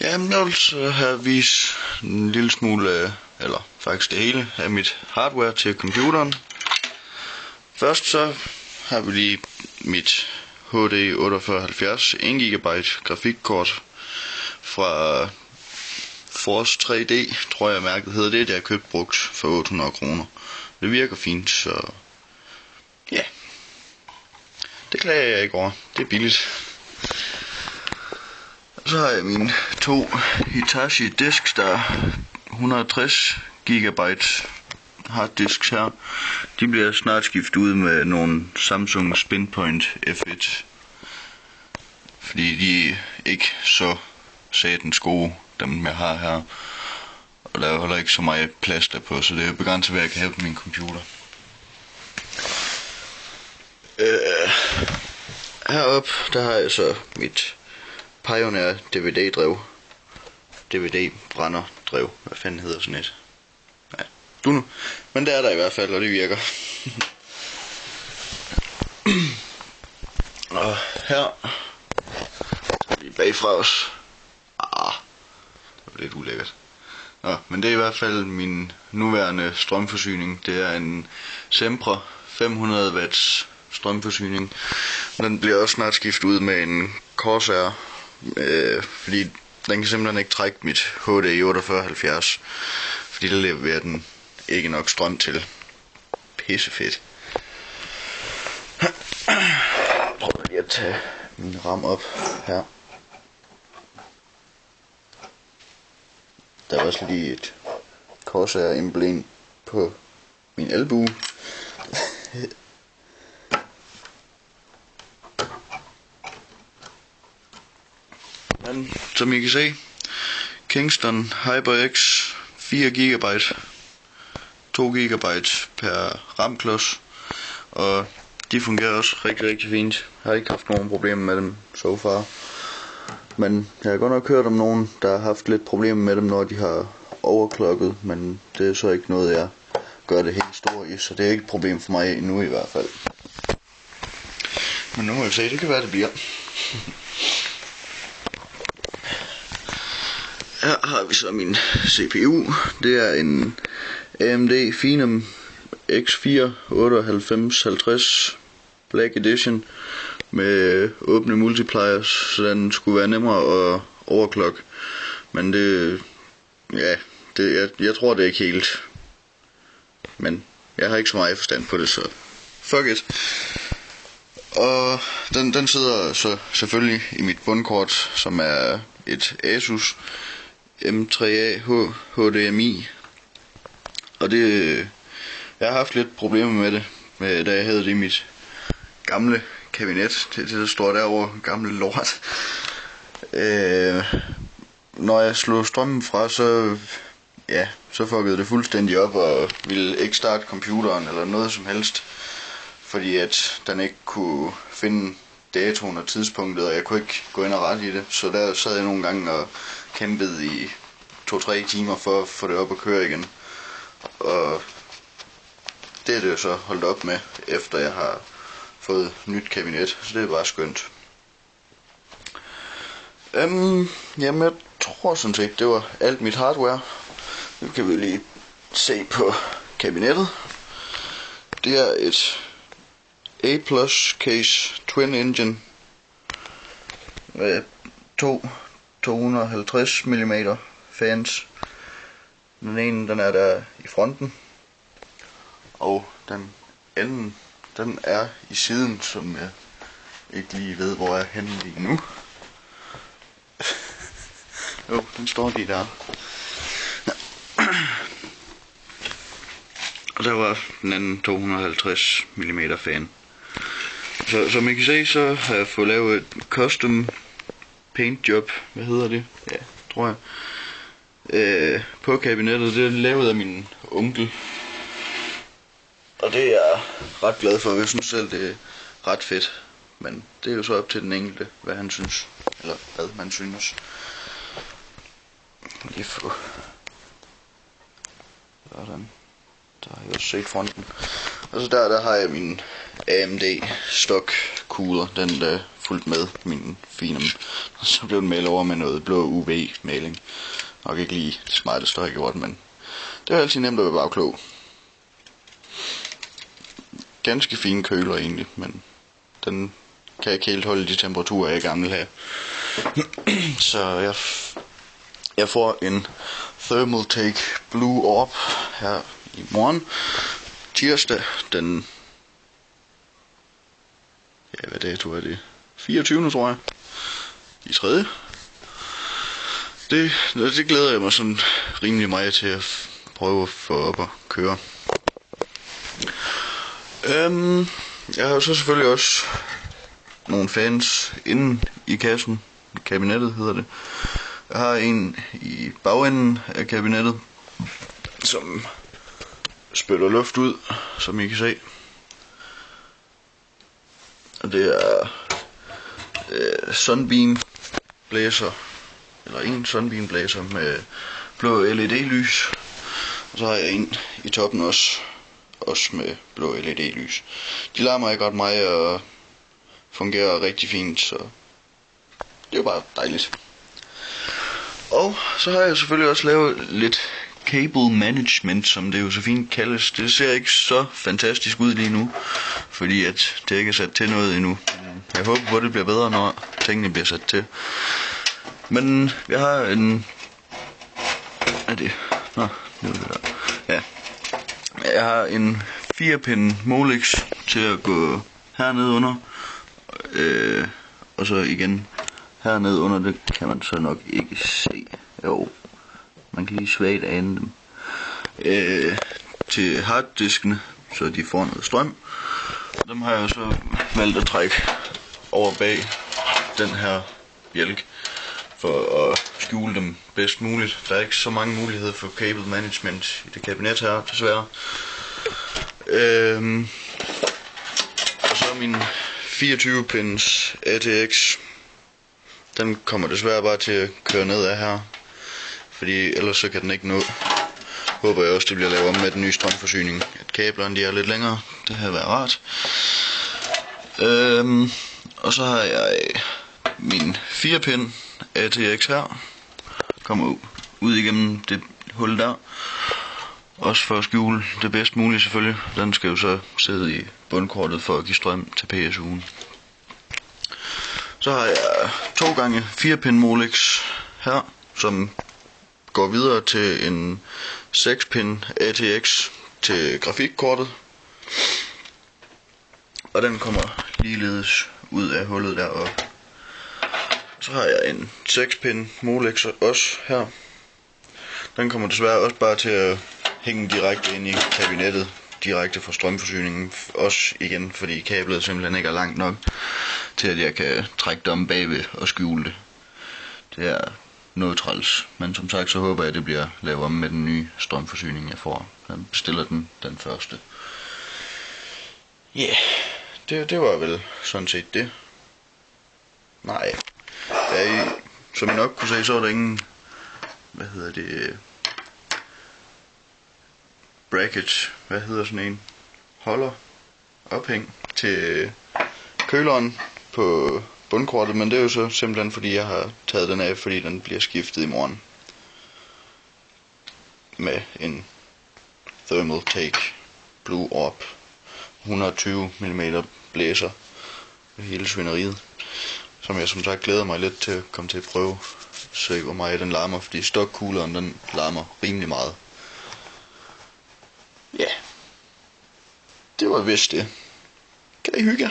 Jamen, jeg vil så have vist en lille smule, eller faktisk det hele, af mit hardware til computeren. Først så har vi lige mit HD 4870 1 GB grafikkort fra Force 3D, tror jeg mærket hedder det jeg købte brugt for 800 kroner. Det virker fint, så ja, det klager jeg ikke over. Det er billigt. Så har jeg mine to Hitachi disks, der er 160 GB harddisks her. De bliver snart skiftet ud med nogle Samsung Spinpoint F1, fordi de er ikke så satans gode, dem jeg har her. Og der er heller ikke så meget plads der på, så det er begrænset, hvad jeg kan have på min computer. Heroppe, der har jeg så mit Pioneer DVD-drev. DVD-brænderdrev. Hvad fanden hedder sådan et? Ja, du nu. Men det er der i hvert fald, og det virker. Og her lige bagfra os. Det var lidt ulækkert. Nå, men det er i hvert fald min nuværende strømforsyning. Det er en Sempra 500 watts strømforsyning. Den bliver også snart skiftet ud med en Corsair, fordi den kan simpelthen ikke trække mit HD 4870, fordi der leverer den ikke nok strøm til. Pissefedt. Jeg prøver lige at tage min RAM op her. Der er også lige et Corsair emblem på min albue. Men som I kan se, Kingston HyperX 4 GB, 2 GB per RAM-klods, og de fungerer også rigtig fint. Jeg har ikke haft nogen problemer med dem so far. Men jeg har godt nok hørt om nogen, der har haft lidt problemer med dem, når de har overklokket, men det er så ikke noget, jeg gør det helt store i, så det er ikke et problem for mig endnu i hvert fald. Men nu må vi se, det kan være, det bliver. Her har vi så min CPU. Det er en AMD Phenom X4 9850 Black Edition med åbne multipliers, så den skulle være nemmere at overclock. Men jeg tror det er ikke helt. Men jeg har ikke så meget forstand på det, så fuck it. Og den sidder så selvfølgelig i mit bundkort, som er et Asus M3A HDMI. Og jeg har haft lidt problemer med det, da jeg havde det i mit gamle kabinet. Det står derovre, gamle lort. Når jeg slog strømmen fra, så fuckede det fuldstændig op og ville ikke starte computeren eller noget som helst, fordi at den ikke kunne finde datoen og tidspunktet, og jeg kunne ikke gå ind og rette i det. Så der sad jeg nogle gange og kæmpede i 2-3 timer for at få det op at køre igen. Og det er det jo så holdt op med, efter jeg har fået nyt kabinet, så det er bare skønt. Jamen jeg tror sådan set, det var alt mit hardware. Nu kan vi lige se på kabinettet. Det er et A+ case twin engine med 250 mm fans. Den ene, den er der i fronten, og den anden, den er i siden, som jeg ikke lige ved, hvor jeg er henne lige nu. Jo, den står lige der. Og der var den anden 250 mm fan. Så som I kan se, så har jeg fået lavet et custom paint job. Hvad hedder det? Ja, tror jeg. På kabinettet. Det er lavet af min onkel. Og det er jeg ret glad for. Jeg synes selv, det er ret fedt. Men det er jo så op til den enkelte, hvad han synes. Eller hvad man synes. Lige få. Sådan. Der har jeg også set fronten. Og så der har jeg min AMD stock cooler, den der fulgte med min Phenom. Så blev den malet over med noget blå UV-maling. Nok ikke lige det smarteste, der har gjort, men det er altid nemt at være bagklog. Ganske fine køler egentlig, men den kan ikke helt holde de temperaturer, jeg gerne vil have. Så jeg får en Thermaltake Blue Orb her i morgen. Tirsdag den... Ja, hvad dato er det? 24. tror jeg. I 3. Det glæder jeg mig sådan rimelig meget til at prøve at få op og køre. Jeg har jo så selvfølgelig også nogle fans inde i kassen. Kabinettet hedder det. Jeg har en i bagenden af kabinettet, som spytter luft ud, som I kan se. Og det er Sunbeam blæser, eller en Sunbeam blæser med blå LED-lys. Og så har jeg en i toppen også med blå LED-lys. De larmer ikke ret meget og fungerer rigtig fint, så det er jo bare dejligt. Og så har jeg selvfølgelig også lavet lidt cable management, som det jo så fint kaldes. Det ser ikke så fantastisk ud lige nu, fordi at det ikke er sat til noget endnu. Jeg håber på, at det bliver bedre, når tingene bliver sat til. Men jeg har en... Er det? Nå, det er det der. Ja. Jeg har en 4-pin Molex til at gå hernede under. Og så igen hernede under, det kan man så nok ikke se. Jo, man kan lige svagt ane dem. Til harddiskene, så de får noget strøm. Dem har jeg så valgt at trække over bag den her bjælk, for at skjule dem bedst muligt. Der er ikke så mange muligheder for cable management i det kabinet her, desværre. Og så min 24-pins ATX. Den kommer desværre bare til at køre ned af her, fordi ellers så kan den ikke nå. Håber jeg også, det bliver lavet om med den nye strømforsyning, at kablerne de er lidt længere. Det har været rart. Og så har jeg min 4-pin ATX her. Kommer ud igennem det hul der. Også for at skjule det bedst muligt selvfølgelig. Den skal jo så sidde i bundkortet for at give strøm til PSU'en. Så har jeg 2x 4-pin Molex her, som går videre til en 6-pin ATX til grafikkortet. Og den kommer ligeledes ud af hullet deroppe. Så har jeg en 6-pin Molex også her. Den kommer desværre også bare til at hænge direkte ind i kabinettet, direkte fra strømforsyningen. Også igen, fordi kablet simpelthen ikke er langt nok til, at jeg kan trække det om bagved og skjule det. Det er noget træls, men som sagt så håber jeg, at det bliver lavet om med den nye strømforsyning, jeg får. Jeg bestiller den første. Ja, yeah, det var vel sådan set det. Nej, som I nok kunne se, så er der ingen, bracket, sådan en, holder, ophæng til køleren på bundkortet, men det er jo så simpelthen fordi jeg har taget den af, fordi den bliver skiftet i morgen med en Thermaltake Blue Orb 120 mm blæser hele svineriet, som jeg som sagt glæder mig lidt til at komme til at prøve, se hvor meget den larmer, fordi stokkugleren den larmer rimelig meget. Ja, det var vist det. Kan I hygge jer?